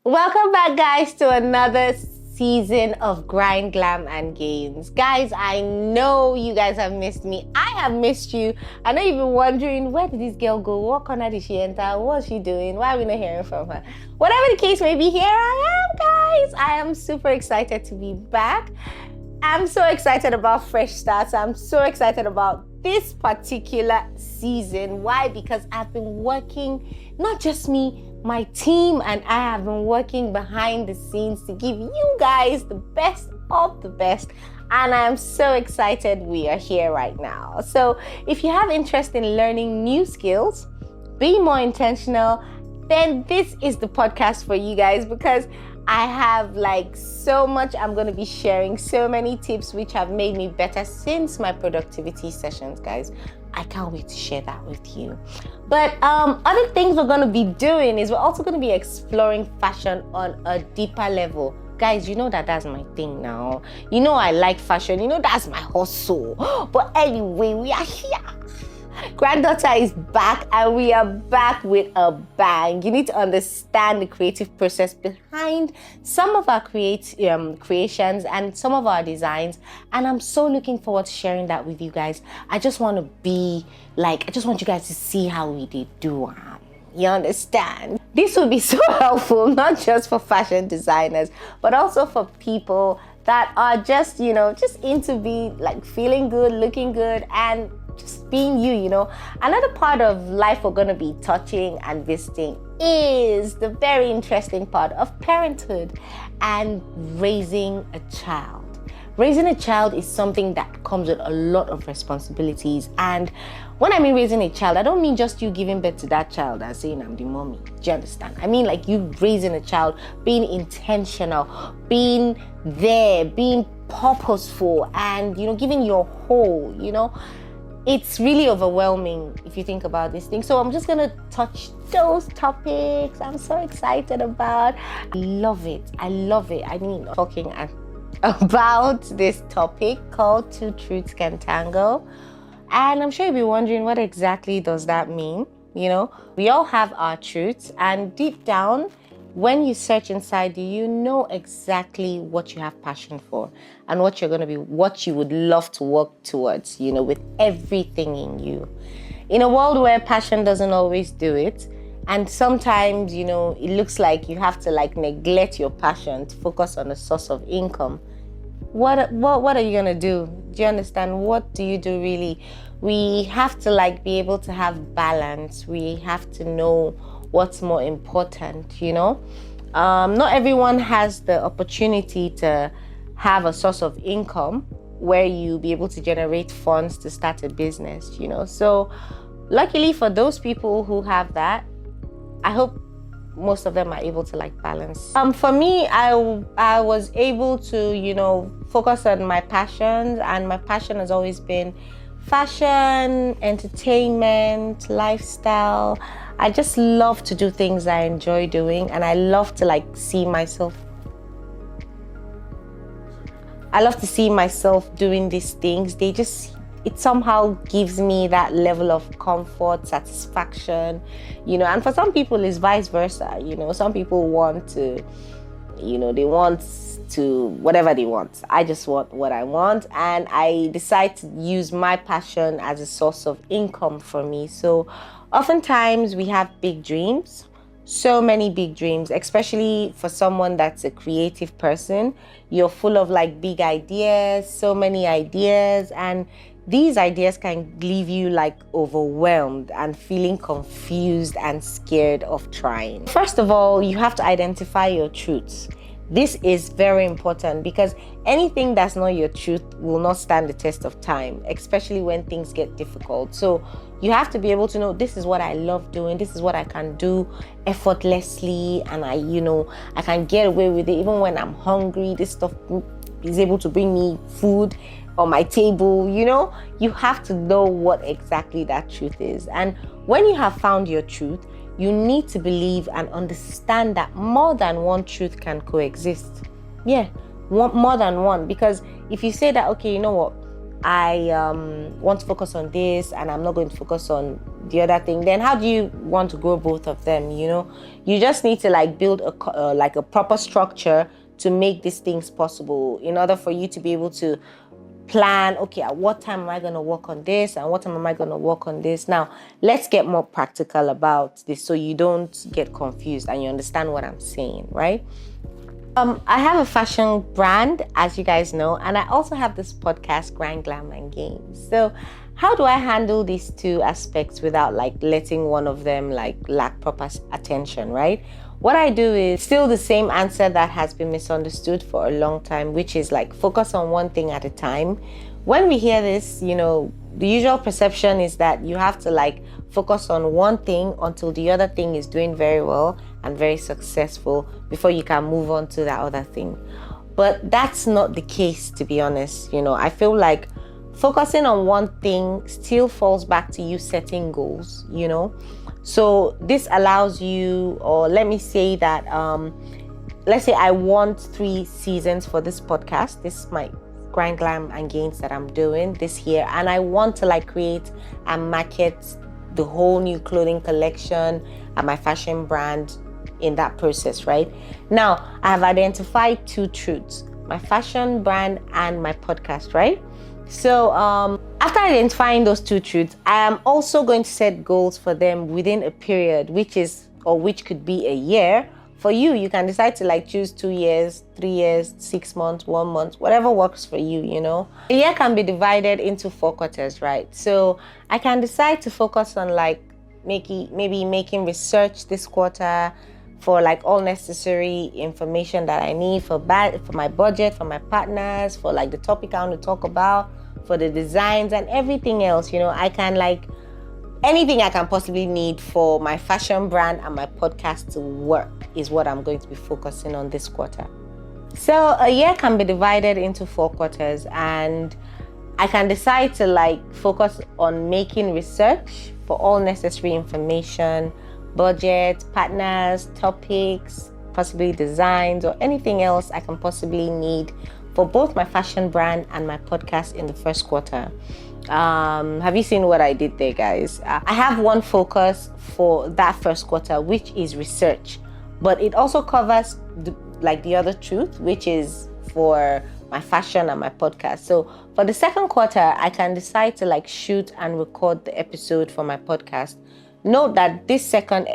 Welcome back, guys, to another season of Grind, Glam, and Gains. Guys, I know you guys have missed me. I have missed you. I know you've been wondering, where did this girl go? What corner did she enter? What's she doing? Why are we not hearing from her? Whatever the case may be, here I am, guys. I am super excited to be back. I'm so excited about fresh starts. I'm so excited about this particular season. Why? Because I've been working, not just me, my team and I have been working behind the scenes to give you guys the best of the best. And I'm so excited we are here right now. So if you have interest in learning new skills, being more intentional, then this is the podcast for you guys, because I have so much. I'm going to be sharing so many tips which have made me better since my productivity sessions, guys. I can't wait to share that with you. But other things we're going to be doing is we're also going to be exploring fashion on a deeper level. Guys, you know that's my thing now. You know I like fashion. You know that's my hustle. But anyway, we are here. Granddaughter is back, and we are back with a bang. You need to understand the creative process behind some of our creations and some of our designs, and I'm so looking forward to sharing that with you guys. I just want you guys to see how we did do. You understand? This will be so helpful, not just for fashion designers, but also for people that are just into be feeling good, looking good, and just being you. Another part of life we're going to be touching and visiting is the very interesting part of parenthood and raising a child. Raising a child is something that comes with a lot of responsibilities. And when I mean raising a child, I don't mean just you giving birth to that child and saying I'm the mommy. Do you understand? I mean you raising a child, being intentional, being there, being purposeful, and giving your whole. It's really overwhelming if you think about this thing. So I'm just going to touch those topics I'm so excited about. I love it. I mean, talking about this topic called Two Truths Can Tango. And I'm sure you'll be wondering, what exactly does that mean? We all have our truths, and deep down, when you search inside, you know exactly what you have passion for and what you would love to work towards, with everything in you. In a world where passion doesn't always do it, and sometimes, it looks like you have to neglect your passion to focus on a source of income. What are you gonna do? Do you understand? What do you do really? We have to be able to have balance. We have to know what's more important. Not everyone has the opportunity to have a source of income where you be able to generate funds to start a business. So luckily for those people who have that, I hope most of them are able to balance. For me, I was able to focus on my passions, and my passion has always been fashion, entertainment, lifestyle. I just love to do things I enjoy doing, and I love to see myself doing these things. It somehow gives me that level of comfort, satisfaction, and for some people it's vice versa. Some people want to, they want to whatever they want. I just want what I want, and I decide to use my passion as a source of income for me. So oftentimes we have big dreams, so many big dreams, especially for someone that's a creative person. You're full of big ideas, so many ideas, and these ideas can leave you overwhelmed and feeling confused and scared of trying. First of all, you have to identify your truths. This is very important, because anything that's not your truth will not stand the test of time, especially when things get difficult. So you have to be able to know, this is what I love doing, this is what I can do effortlessly, and I can get away with it even when I'm hungry. This stuff is able to bring me food on my table. You have to know what exactly that truth is. And when you have found your truth, you need to believe and understand that more than one truth can coexist. More than one. Because if you say that, okay, you know what, I want to focus on this, and I'm not going to focus on the other thing, then how do you want to grow both of them? You just need to like build a proper structure to make these things possible, in order for you to be able to plan, okay, at what time am I going to work on this and what time am I going to work on this. Now, let's get more practical about this so you don't get confused and you understand what I'm saying, right? I have a fashion brand, as you guys know, and I also have this podcast, Glam Gains. So how do I handle these two aspects without like letting one of them like lack proper attention, right? What I do is still the same answer that has been misunderstood for a long time, which is like focus on one thing at a time. When we hear this, the usual perception is that you have to like focus on one thing until the other thing is doing very well and very successful before you can move on to that other thing. But that's not the case, to be honest. I feel like focusing on one thing still falls back to you setting goals, So this allows you, or let me say that, let's say I want 3 seasons for this podcast. This is my Grind, Glam and Gains that I'm doing this year. And I want to like create and market the whole new clothing collection and my fashion brand in that process, right? Now, I have identified 2 truths, my fashion brand and my podcast, right? So after identifying those 2 truths, I am also going to set goals for them within a period, which could be a year. For you, you can decide to like choose 2 years, 3 years, 6 months, 1 month, whatever works for you, A year can be divided into 4 quarters, right? So I can decide to focus on like maybe making research this quarter for like all necessary information that I need for my budget, for my partners, for like the topic I want to talk about, for the designs and everything else. I can like anything I can possibly need for my fashion brand and my podcast to work is what I'm going to be focusing on this quarter. So a year can be divided into 4 quarters, and I can decide to like focus on making research for all necessary information, budget, partners, topics, possibly designs, or anything else I can possibly need for both my fashion brand and my podcast in the first quarter. Have you seen what I did there, guys? I have one focus for that first quarter, which is research, but it also covers the other truth, which is for my fashion and my podcast. So for the second quarter, I can decide to like shoot and record the episode for my podcast. Note that this second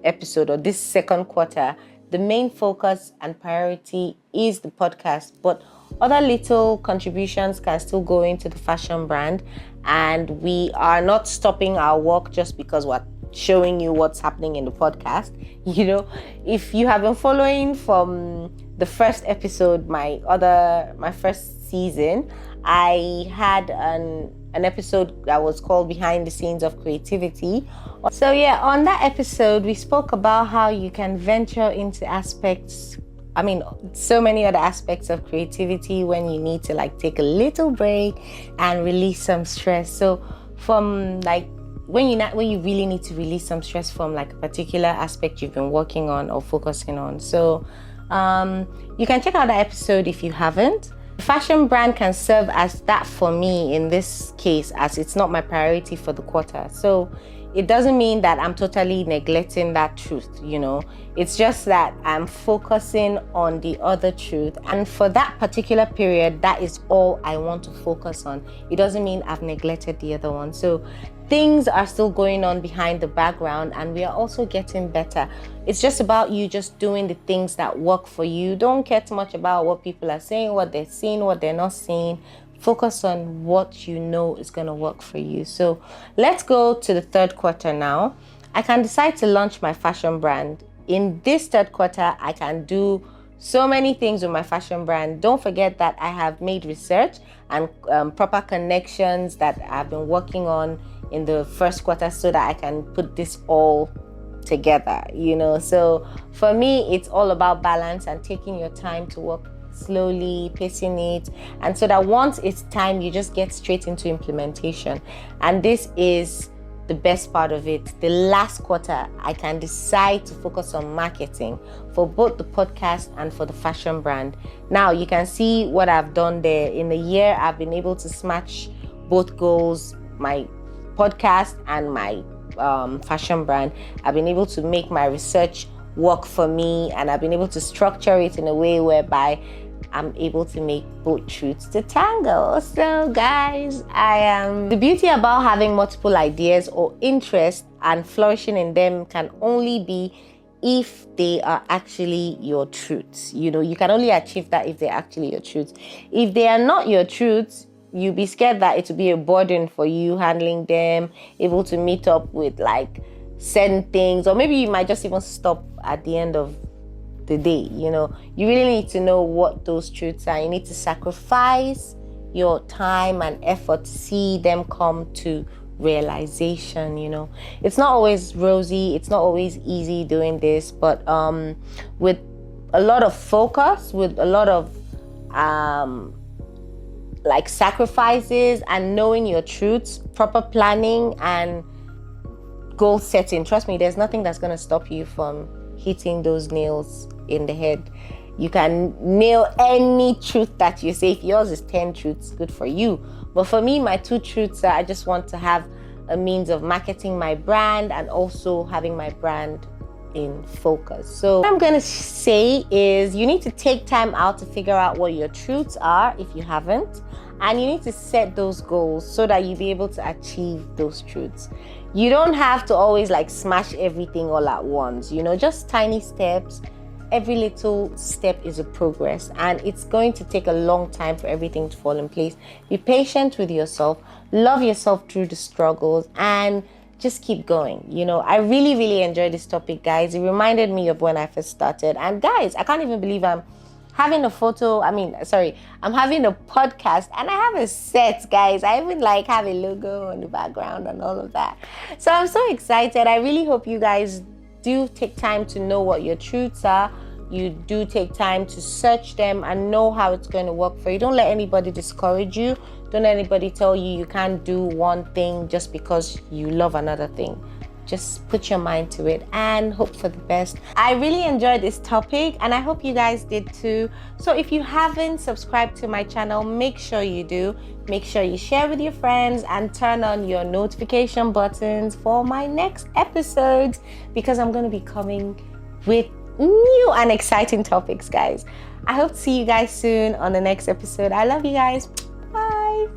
episode or this second quarter, the main focus and priority is the podcast, but other little contributions can still go into the fashion brand, and we are not stopping our work just because we're showing you what's happening in the podcast. If you have been following from the first episode, my first season, I had an episode that was called Behind the Scenes of Creativity. So yeah, on that episode, we spoke about how you can venture into so many other aspects of creativity when you need to like take a little break and release some stress. So from like when you really need to release some stress from like a particular aspect you've been working on or focusing on. So you can check out that episode if you haven't. Fashion brand can serve as that for me in this case, as it's not my priority for the quarter. So it doesn't mean that I'm totally neglecting that truth, It's just that I'm focusing on the other truth. And for that particular period, that is all I want to focus on. It doesn't mean I've neglected the other one. So things are still going on behind the background, and we are also getting better. It's just about you just doing the things that work for you. Don't care too much about what people are saying, what they're seeing, what they're not seeing. Focus on what you know is going to work for you. So let's go to the third quarter now. I can decide to launch my fashion brand. In this third quarter, I can do so many things with my fashion brand. Don't forget that I have made research and proper connections that I've been working on in the first quarter so that I can put this all together, So for me, it's all about balance and taking your time to work slowly, pacing it, and so that once it's time, you just get straight into implementation. And this is the best part of it. The last quarter, I can decide to focus on marketing for both the podcast and for the fashion brand. Now you can see what I've done there. In a year, I've been able to smash both goals, my podcast and my fashion brand. I've been able to make my research work for me, and I've been able to structure it in a way whereby I'm able to make both truths to tango. So guys, the beauty about having multiple ideas or interests and flourishing in them can only be if they are actually your truths. You know, you can only achieve that if they're actually your truths. If they are not your truths, you'll be scared that it will be a burden for you handling them, able to meet up with like certain things, or maybe you might just even stop at the end of the day. You know, you really need to know what those truths are. You need to sacrifice your time and effort to see them come to realization. You know, it's not always rosy, it's not always easy doing this, but with a lot of focus, with a lot of like sacrifices and knowing your truths, proper planning and goal setting, trust me, there's nothing that's going to stop you from hitting those nails in the head. You can nail any truth that you say. If yours is 10 truths, good for you. But for me, my 2 truths are I just want to have a means of marketing my brand and also having my brand in focus. So what I'm going to say is you need to take time out to figure out what your truths are if you haven't. And you need to set those goals so that you'll be able to achieve those truths. You don't have to always like smash everything all at once, you know, just tiny steps. Every little step is a progress, and it's going to take a long time for everything to fall in place. Be patient with yourself, love yourself through the struggles, and just keep going. You know, I really, really enjoyed this topic, guys. It reminded me of when I first started. And guys, I can't even believe I'm having a I'm having a podcast and I have a set, guys. I even like have a logo on the background and all of that. So I'm so excited. I really hope you guys do take time to know what your truths are. You do take time to search them and know how it's going to work for you. Don't let anybody discourage you. Don't let anybody tell you you can't do one thing just because you love another thing. Just put your mind to it and hope for the best. I really enjoyed this topic and I hope you guys did too. So if you haven't subscribed to my channel, make sure you do. Make sure you share with your friends and turn on your notification buttons for my next episodes, because I'm going to be coming with new and exciting topics, guys. I hope to see you guys soon on the next episode. I love you guys. Bye.